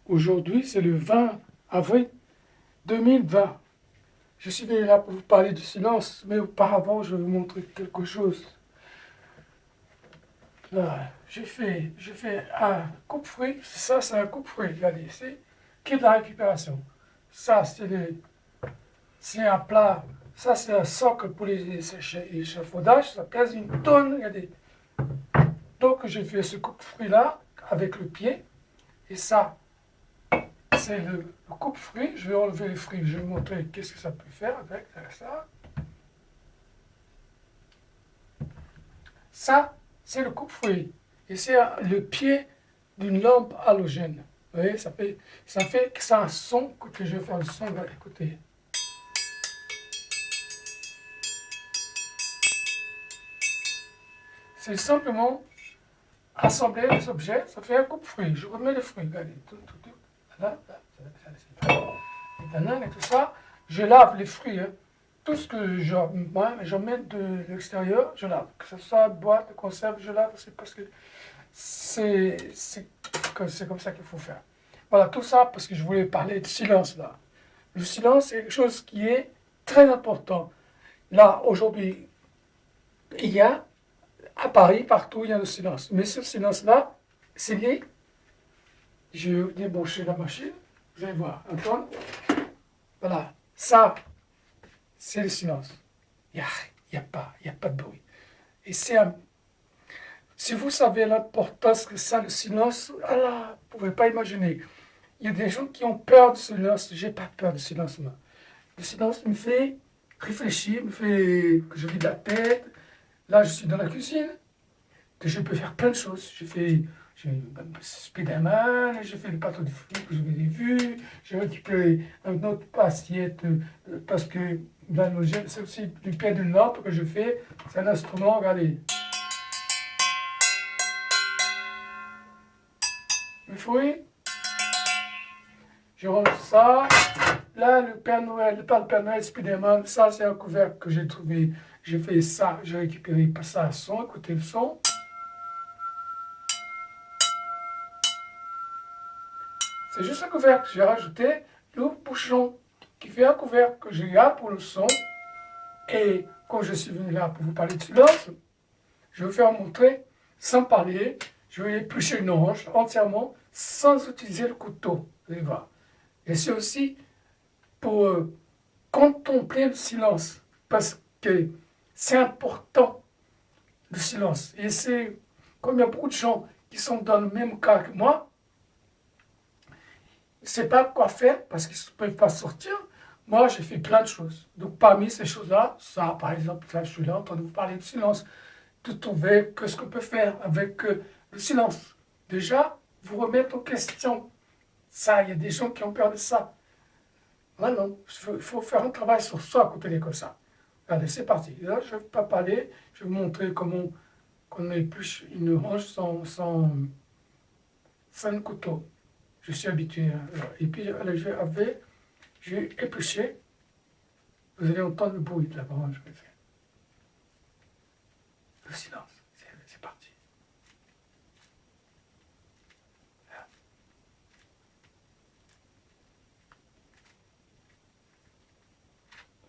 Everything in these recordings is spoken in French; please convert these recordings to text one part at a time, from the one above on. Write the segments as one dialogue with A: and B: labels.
A: Aujourd'hui, c'est le 20 avril 2020. Je suis venu là pour vous parler du silence, mais auparavant, je vais vous montrer quelque chose. Là, j'ai fait un coupe-fruit. Ça, c'est un coupe-fruit, regardez, c'est qui est de la récupération. Ça, c'est un plat. Ça, c'est un socle pour les échafaudages. Ça pèse une tonne, regardez. Donc, j'ai fait ce coupe-fruit-là avec le pied. Et ça, c'est le coupe-fruit. Je vais enlever les fruits. Je vais vous montrer qu'est-ce que ça peut faire avec ça. Ça, c'est le coupe-fruit. Et c'est le pied d'une lampe halogène. Vous voyez, ça fait que ça a un son. Écoutez, je vais faire le son. Écoutez. C'est simplement assembler les objets. Ça fait un coupe-fruit. Je remets les fruits. Regardez. Là, les bananes et tout ça. Je lave les fruits. Hein. Tout ce que j'emmène de l'extérieur, je lave. Que ce soit boîte, conserve, je lave. C'est parce que c'est comme ça qu'il faut faire. Voilà, tout ça parce que je voulais parler de silence là. Le silence, c'est quelque chose qui est très important. Là, aujourd'hui, il y a, à Paris, partout, il y a le silence. Mais ce silence-là, c'est lié. Je vais débrancher la machine. Vous allez voir. Antoine. Voilà. Ça, c'est le silence. Il n'y a pas de bruit. Et si vous savez l'importance que ça, le silence, alors, vous ne pouvez pas imaginer. Il y a des gens qui ont peur du silence. J'ai pas peur du silence, moi. Le silence me fait réfléchir, me fait que je vide la tête. Là, je suis dans la cuisine, que je peux faire plein de choses. J'ai Spiderman, j'ai fait le plateau de fruits que je vous ai vu, j'ai récupéré une autre assiette parce que l'halogène, c'est aussi du pied d'une lampe que je fais. C'est un instrument, regardez. Le fruit, je range ça. Là, le Père Noël, pas le Père Noël, Spiderman, ça c'est un couvercle que j'ai trouvé. J'ai fait ça, j'ai récupéré ça à son, écoutez le son. C'est juste un couvercle. J'ai rajouté le bouchon qui fait un couvercle que je garde pour le son. Et quand je suis venu là pour vous parler de silence, je vais vous faire montrer sans parler. Je vais éplucher une orange entièrement sans utiliser le couteau. Vous allez voir. Et c'est aussi pour contempler le silence. Parce que c'est important, le silence. Et c'est comme il y a beaucoup de gens qui sont dans le même cas que moi, ne savent pas quoi faire parce qu'ils ne peuvent pas sortir. Moi, j'ai fait plein de choses. Donc, parmi ces choses-là, ça, par exemple, là, je suis là en train de vous parler de silence, de trouver que ce qu'on peut faire avec le silence. Déjà, vous remettre en question. Ça, il y a des gens qui ont peur de ça. Maintenant, il faut faire un travail sur soi quand on est comme ça. Allez, c'est parti. Là, je ne vais pas parler, je vais vous montrer comment on épluche une orange sans un couteau. Je suis habitué. Et puis, allez, je vais éplucher. Vous allez entendre le bruit de la branche. Le silence. C'est parti.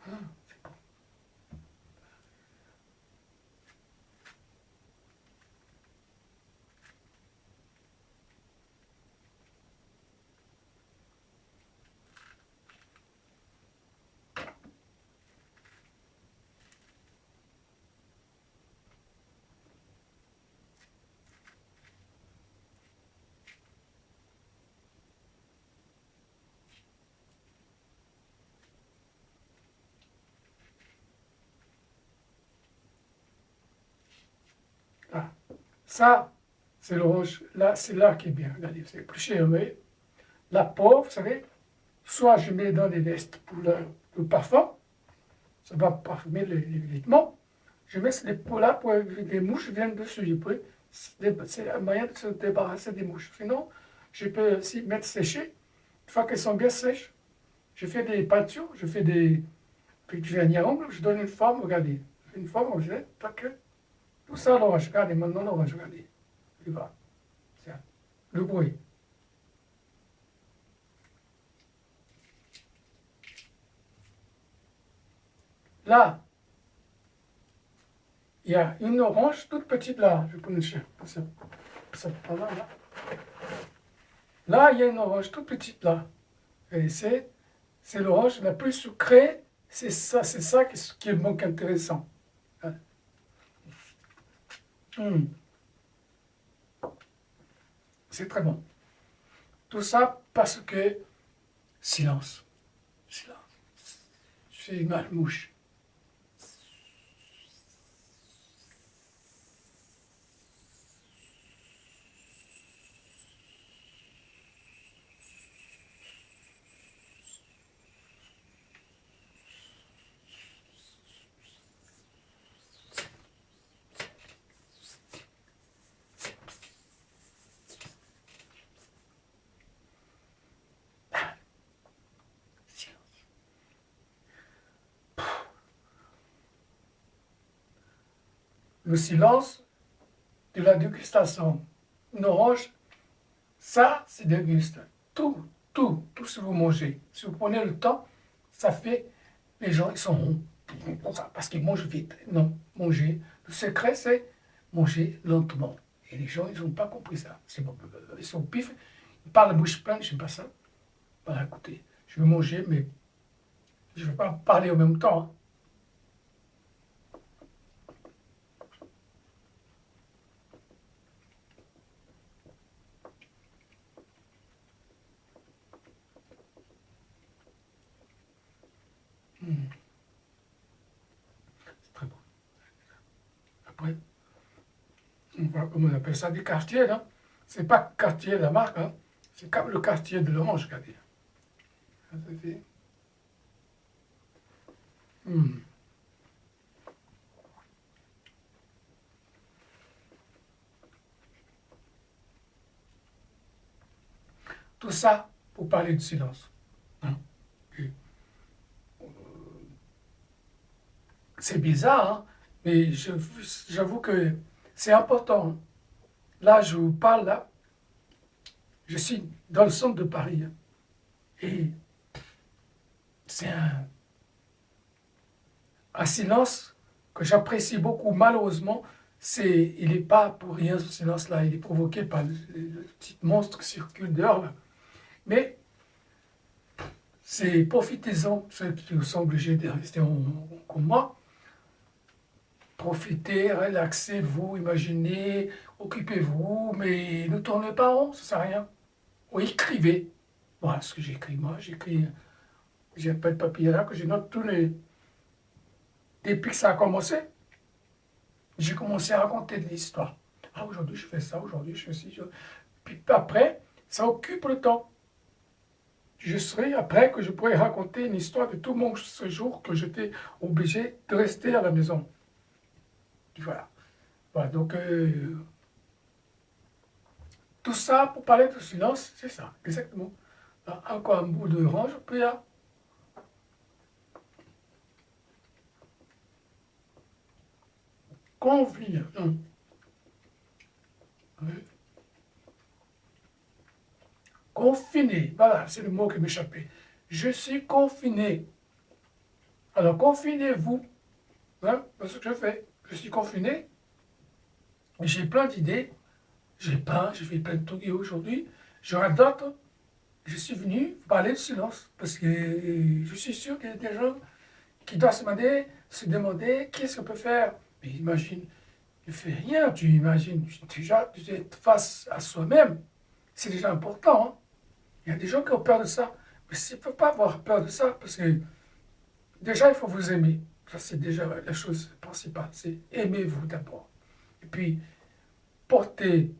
A: C'est bon. Ah. Ça, c'est l'orange. Là, c'est là qui est bien. Regardez, c'est épluché, vous voyez. La peau, vous savez, soit je mets dans des vestes pour le parfum, ça va parfumer les vêtements. Je mets ces peaux-là pour que les mouches viennent dessus. C'est un moyen de se débarrasser des mouches. Sinon, je peux aussi mettre sécher. Une fois qu'elles sont bien sèches, je fais des peintures, je fais des. Puis du vernis à ongles, je donne une forme, regardez. Une forme, vous savez, pas que. Tout ça, l'orange, regardez, maintenant l'orange, regardez. Il va. Tiens, le bruit. Là, il y a une orange toute petite là. Je vais prendre une chair. Ça, là. Là, il y a une orange toute petite là. Et c'est l'orange la plus sucrée. C'est ça qui est donc intéressant. Hum, C'est très bon. Tout ça parce que silence. Silence. C'est une malmouche. Le silence de la dégustation. Une orange, ça, c'est déguste. Tout ce que vous mangez. Si vous prenez le temps, ça fait, les gens, ils sont ronds. Parce qu'ils mangent vite. Non, manger. Le secret, c'est manger lentement. Et les gens, ils n'ont pas compris ça. Ils sont pif, ils parlent la bouche pleine, je n'aime pas ça. Voilà, écoutez, je vais manger, mais je ne vais pas parler en même temps. C'est très bon. Après, comment on appelle ça, des quartiers, là. C'est pas quartier de la marque, hein. C'est comme le quartier de l'orange, regardez. Ça fait... Hmm. Tout ça pour parler de silence. Hein. Et, c'est bizarre, hein, mais j'avoue que c'est important. Là, je vous parle, là, je suis dans le centre de Paris. Hein, et c'est un silence que j'apprécie beaucoup. Malheureusement, il n'est pas pour rien ce silence-là. Il est provoqué par le petit monstre qui circule dehors. Là. Mais profitez-en, ceux qui sont obligés de rester comme moi. Profitez, relaxez-vous, imaginez, occupez-vous, mais ne tournez pas en rond, ça ne sert à rien. Ou écrivez. Voilà ce que j'écris. Moi, j'ai un peu de papier là que je note tous les. Depuis que ça a commencé, j'ai commencé à raconter de l'histoire. Ah, aujourd'hui, je fais ça, aujourd'hui, je fais ci. Puis après, ça occupe le temps. Je serai après que je pourrai raconter une histoire de tout mon séjour que j'étais obligé de rester à la maison. Voilà. Voilà, donc, tout ça pour parler de silence, c'est ça, exactement. Là, encore un bout d'orange, puis là, confiné. Confiné, voilà, c'est le mot qui m'échappait. Je suis confiné. Alors, confinez-vous. Hein, c'est ce que je fais. Je suis confiné. J'ai plein d'idées. J'ai fait plein de trucs aujourd'hui. J'aurai d'autres. Je suis venu vous parler de silence. Parce que je suis sûr qu'il y a des gens qui doivent se demander qu'est-ce qu'on peut faire. Mais imagine, tu ne fais rien, tu imagines. Déjà, tu es face à soi-même. C'est déjà important. Hein. Il y a des gens qui ont peur de ça. Mais il ne faut pas avoir peur de ça. Parce que déjà, il faut vous aimer. Ça, c'est déjà la chose principale. C'est aimez-vous d'abord. Et puis,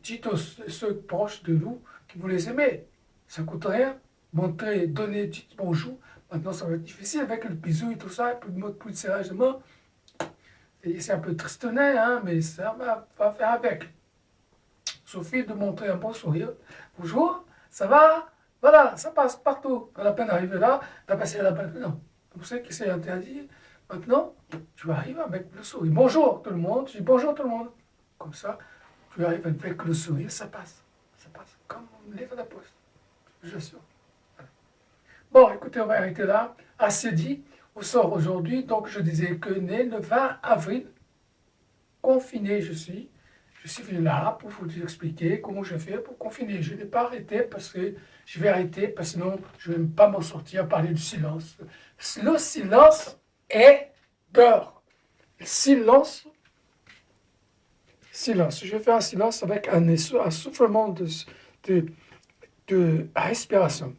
A: dites aux ceux proches de vous que vous les aimez. Ça ne coûte rien. Montrez, donnez, dites bonjour. Maintenant, ça va être difficile avec le bisou et tout ça, plus de serrage de main. C'est un peu tristonnet, hein, mais ça va faire avec. Suffit de montrer un bon sourire. Bonjour, ça va? Voilà, ça passe partout. Pas la peine d'arriver là, de passer la peine. Non, vous savez que c'est interdit. Maintenant, tu arrives avec le sourire. Bonjour tout le monde, je dis bonjour tout le monde. Comme ça, tu arrives avec le sourire, ça passe. Ça passe comme une lettre de la poste. Je suis sûr. Bon, écoutez, on va arrêter là. Assez dit. ressort aujourd'hui. Donc, je disais que né le 20 avril, confiné je suis. Je suis venu là pour vous expliquer comment je fais pour confiner. Je n'ai pas arrêté parce que je vais arrêter, parce que sinon je ne vais pas m'en sortir, parler du silence. Le silence est peur. Silence, silence. Je fais un silence avec un soufflement de respiration.